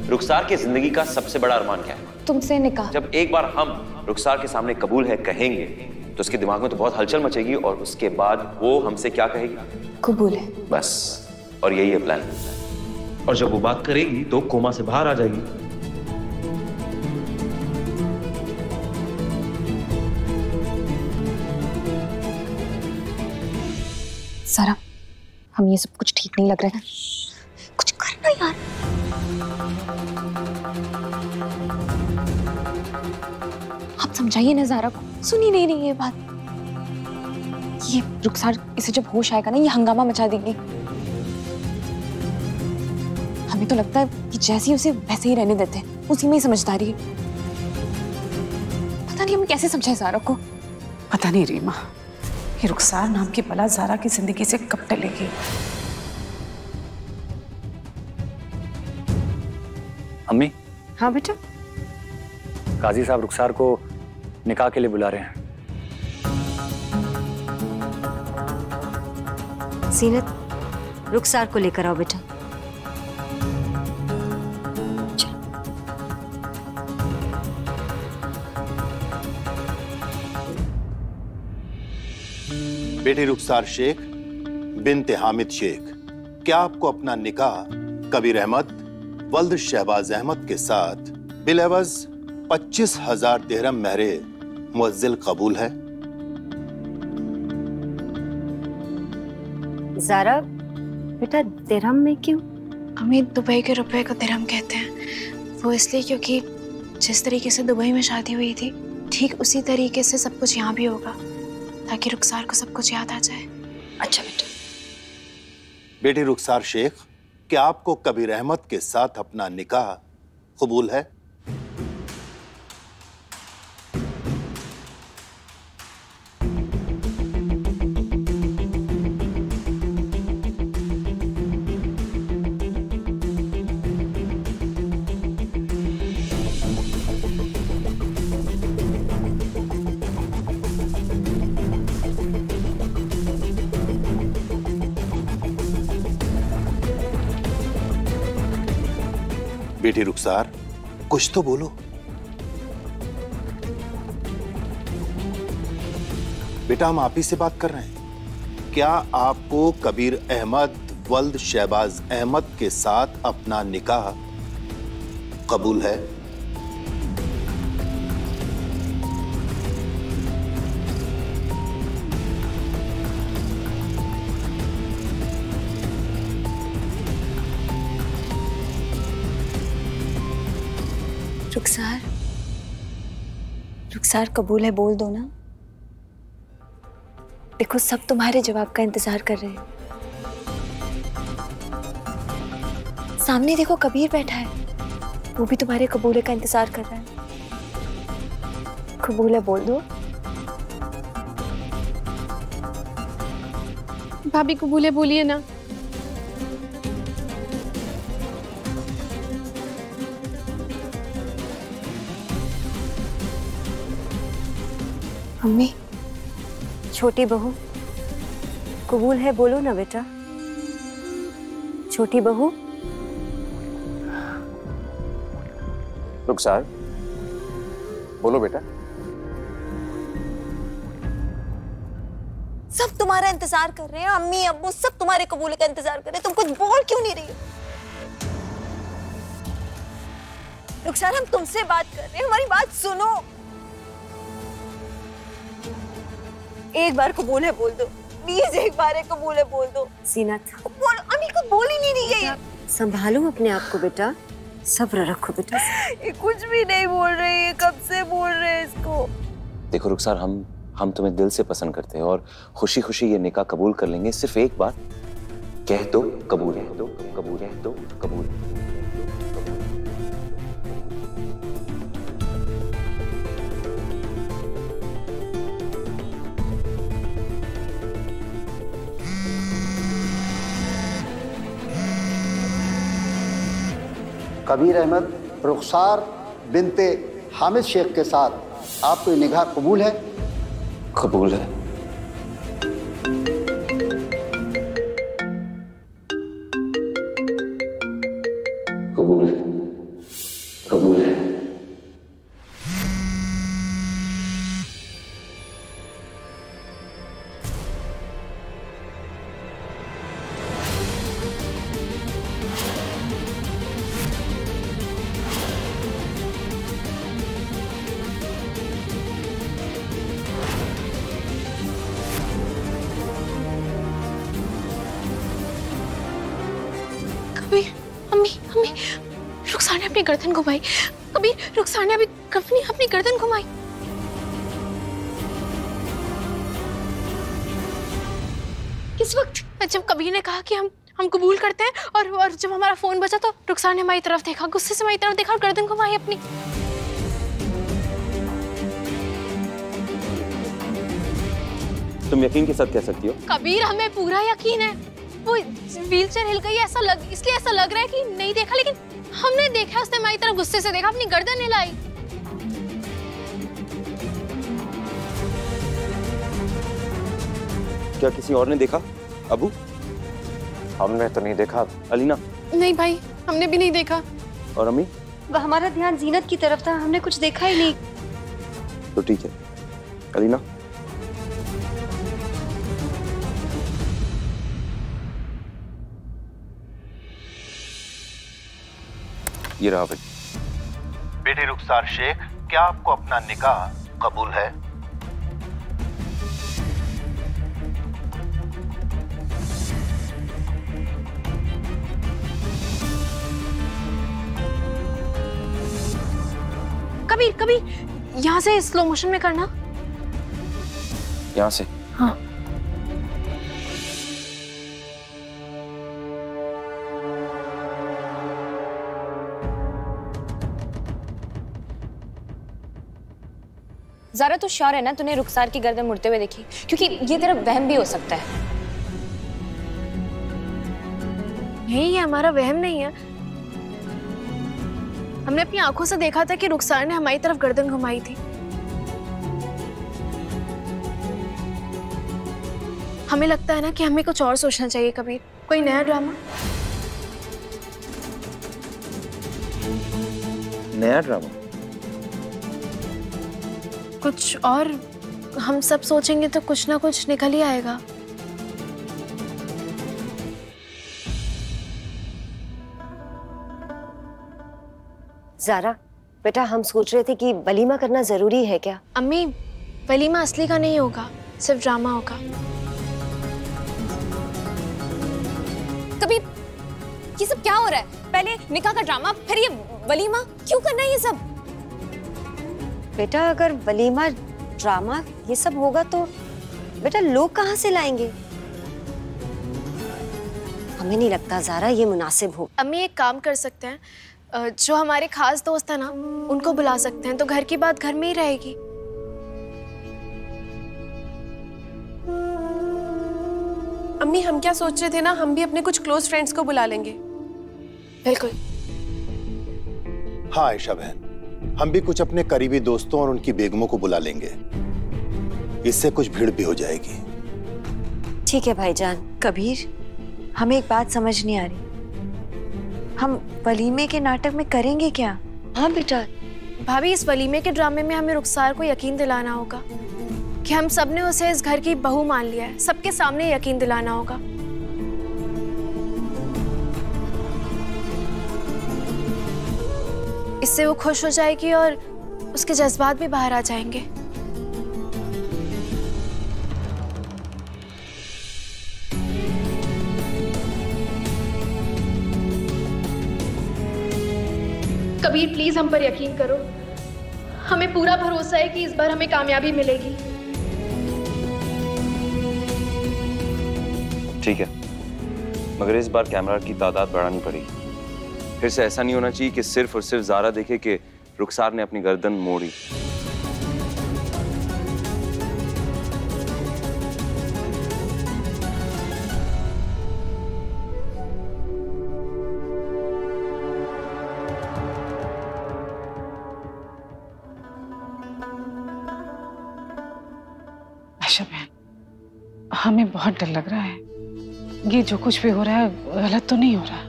रुखसार की जिंदगी का सबसे बड़ा अरमान क्या है? तुमसे निकाह। जब एक बार हम रुखसार के सामने कबूल है कहेंगे तो उसके दिमाग में तो बहुत हलचल मचेगी और उसके बाद वो हमसे क्या कहेगी? कबूल है। बस, और यही है प्लान। और जब वो बात करेगी तो कोमा से बाहर आ जाएगी। सारा, हम ये सब कुछ ठीक नहीं लग रहा है। कुछ करना यार। आप समझाइए ना ज़ारा को, सुनी नहीं रही ये बात। ये रुखसार, इसे जब होश आएगा ना, ये हंगामा मचा देगी। हमें तो लगता है कि जैसे ही उसे वैसे ही रहने देते, उसी में ही समझदारी है। पता नहीं हम कैसे समझाए ज़ारा को। पता नहीं रीमा, ये रुखसार नाम की बला ज़ारा की जिंदगी से कब टलेगी। अम्मी। हाँ बेटा। काजी साहब रुखसार को निकाह के लिए बुला रहे हैं। सीनत, रुखसार को लेकर आओ बेटा। बेटी रुखसार शेख बिन्ते हामिद शेख, क्या आपको अपना निकाह कबीर अहमद वल्द शहबाज अहमद के साथ बिलएवज 25,000 दिरहम महरे मुअज्जल कबूल है? ज़ारा बेटा, दिरहम में क्यों? हमें दुबई के रुपए को दिरहम कहते हैं। वो इसलिए क्योंकि जिस तरीके से दुबई में शादी हुई थी, ठीक उसी तरीके से सब कुछ यहाँ भी होगा, ताकि रुखसार को सब कुछ याद आ जाए। अच्छा बेटा। बेटी रुखसार शेख, क्या आपको कबीर अहमद के साथ अपना निकाह कबूल है? बेटी रुखसार, कुछ तो बोलो। बेटा, हम आप ही से बात कर रहे हैं। क्या आपको कबीर अहमद वल्द शहबाज अहमद के साथ अपना निकाह कबूल है? रुखसार, रुखसार कबूल है, बोल दो ना। देखो, सब तुम्हारे जवाब का इंतजार कर रहे हैं। सामने देखो, कबीर बैठा है, वो भी तुम्हारे कबूले का इंतजार कर रहा है। कबूल है, बोल दो। भाभी कबूल है, बोलिए ना। मम्मी। छोटी बहू, कबूल है, बोलो ना बेटा। छोटी बहू। रुखसार, बोलो बेटा। सब तुम्हारा इंतजार कर रहे हैं, अम्मी अब्बू सब तुम्हारे कबूल का इंतजार कर रहे हैं। तुम कुछ बोल क्यों नहीं रही हो? रुखसार, हम तुमसे बात कर रहे हैं, हमारी बात सुनो। एक बार कबूल है बोल दो, प्लीज एक बार है कबूल है बोल दो। सीनत, बोलो। अम्मी को बोल ही नहीं रही है। संभालो अपने आप को बेटा, सब्र रखो बेटा। ये कुछ भी नहीं बोल रही है, कब से बोल रहे हैं इसको। देखो रुखसार, हम तुम्हें दिल से पसंद करते हैं और खुशी खुशी ये निकाह कबूल कर लेंगे। सिर्फ एक बार कह दो कबूल है, दो कबूल है, दो कबूल है। कबीर अहमद रुखसार बिन्ते हामिद शेख के साथ आपको निकाह कबूल है? कबूल है। मम्मी, रुखसार ने अपनी गर्दन घुमाई। कबीर, रुखसार ने अपनी गर्दन घुमाई। किस वक्त? जब कबीर ने कहा कि हम कबूल करते हैं, और जब हमारा फोन बजा तो रुखसार ने हमारी तरफ देखा, गुस्से से हमारी तरफ देखा और गर्दन घुमाई अपनी। तुम यकीन के साथ कह सकती हो? कबीर, हमें पूरा यकीन है। वो व्हीलचेयर हिल गई, इसलिए ऐसा लग रहा है कि नहीं देखा, लेकिन हमने देखा, उसने हमारी तरफ गुस्से से देखा, अपनी गर्दन हिलाई। क्या किसी और ने देखा? अबू? हमने तो नहीं देखा। अलीना? नहीं भाई, हमने भी नहीं देखा। और अम्मी? हमारा ध्यान जीनत की तरफ था, हमने कुछ देखा ही नहीं। तो ठीक है। अलीना? ये रहा बेटे रुखसार शेख, क्या आपको अपना निकाह कबूल है? कबीर, यहाँ से स्लो मोशन में करना। यहाँ से? हाँ। ज़ारा, तू श्योर है ना तूने रुखसार की गर्दन मुड़ते हुए देखी? क्योंकि ये तेरा वहम भी हो सकता है। नहीं, ये हमारा वहम नहीं है। हमने अपनी आंखों से देखा था कि रुखसार ने हमारी तरफ गर्दन घुमाई थी। हमें लगता है ना कि हमें कुछ और सोचना चाहिए कबीर, कोई नया ड्रामा। नया ड्रामा? कुछ और हम सब सोचेंगे तो कुछ ना कुछ निकल ही आएगा। ज़ारा बेटा, हम सोच रहे थे कि वलीमा करना जरूरी है क्या? अम्मी, वलीमा असली का नहीं होगा, सिर्फ ड्रामा होगा। कबीर, ये सब क्या हो रहा है? पहले निकाह का ड्रामा, फिर ये वलीमा, क्यों करना है ये सब? बेटा, अगर वलीमा, ड्रामा ये सब होगा तो बेटा लोग कहाँ से लाएंगे? हमें नहीं लगता ज़ारा ये मुनासिब हो। अम्मी, एक काम कर सकते हैं, जो हमारे खास दोस्त है ना, उनको बुला सकते हैं, तो घर की बात घर में ही रहेगी। अम्मी, हम क्या सोच रहे थे ना, हम भी अपने कुछ क्लोज फ्रेंड्स को बुला लेंगे। बिल्कुल। हाँ आयशा बहन, हम भी कुछ अपने करीबी दोस्तों और उनकी बेगमों को बुला लेंगे, इससे कुछ भीड़ भी हो जाएगी। ठीक है भाईजान। कबीर, हमें एक बात समझ नहीं आ रही, हम वलीमे के नाटक में करेंगे क्या? हाँ बेटा। भाभी, इस वलीमे के ड्रामे में हमें रुखसार को यकीन दिलाना होगा कि हम सब ने उसे इस घर की बहू मान लिया है। सबके सामने यकीन दिलाना होगा। इससे वो खुश हो जाएगी और उसके जज्बात भी बाहर आ जाएंगे। कबीर, प्लीज हम पर यकीन करो, हमें पूरा भरोसा है कि इस बार हमें कामयाबी मिलेगी। ठीक है, मगर इस बार कैमरा की तादाद बढ़ानी पड़ेगी। फिर से ऐसा नहीं होना चाहिए कि सिर्फ और सिर्फ ज़ारा देखे कि रुखसार ने अपनी गर्दन मोड़ी। आयशा बहन, हमें बहुत डर लग रहा है। ये जो कुछ भी हो रहा है गलत तो नहीं हो रहा?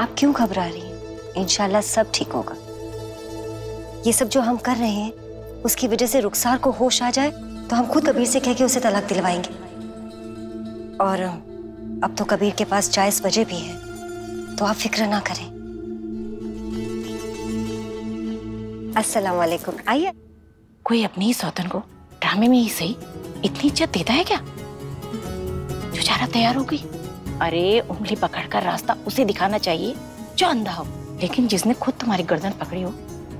आप क्यों घबरा रही हैं? इंशाल्लाह सब ठीक होगा। ये सब जो हम कर रहे हैं उसकी वजह से रुखसार को होश आ जाए तो हम खुद कबीर से कह के उसे तलाक दिलवाएंगे। और अब तो कबीर के पास जायज वजह भी है, तो आप फिक्र ना करें। अस्सलाम वालेकुम। आइए। कोई अपनी सौतन को ड्रामे में ही सही इतनी इज्जत देता है क्या? जो ज़ारा तैयार हो गई, अरे उंगली पकड़कर रास्ता उसे दिखाना चाहिए जो अंधा हो, लेकिन जिसने खुद तुम्हारी गर्दन पकड़ी हो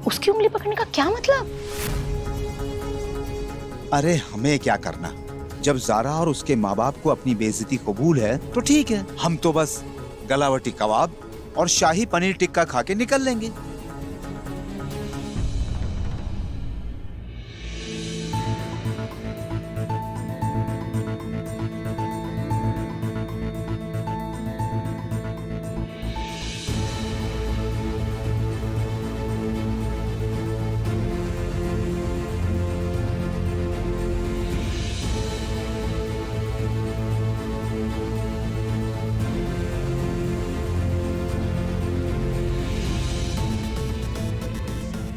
उसकी उंगली पकड़ने का क्या मतलब? अरे हमें क्या करना, जब ज़ारा और उसके माँ बाप को अपनी बेइज्जती कबूल है तो ठीक है, हम तो बस गलावटी कबाब और शाही पनीर टिक्का खा के निकल लेंगे।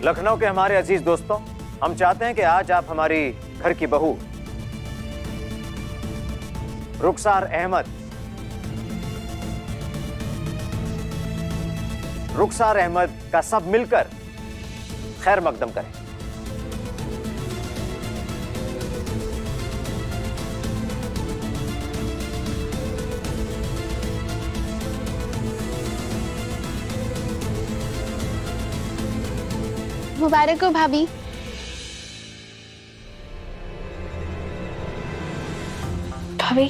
लखनऊ के हमारे अजीज दोस्तों, हम चाहते हैं कि आज आप हमारी घर की बहू रुखसार अहमद का सब मिलकर खैर मकदम करें। मुबारक हो भाभी। भाभी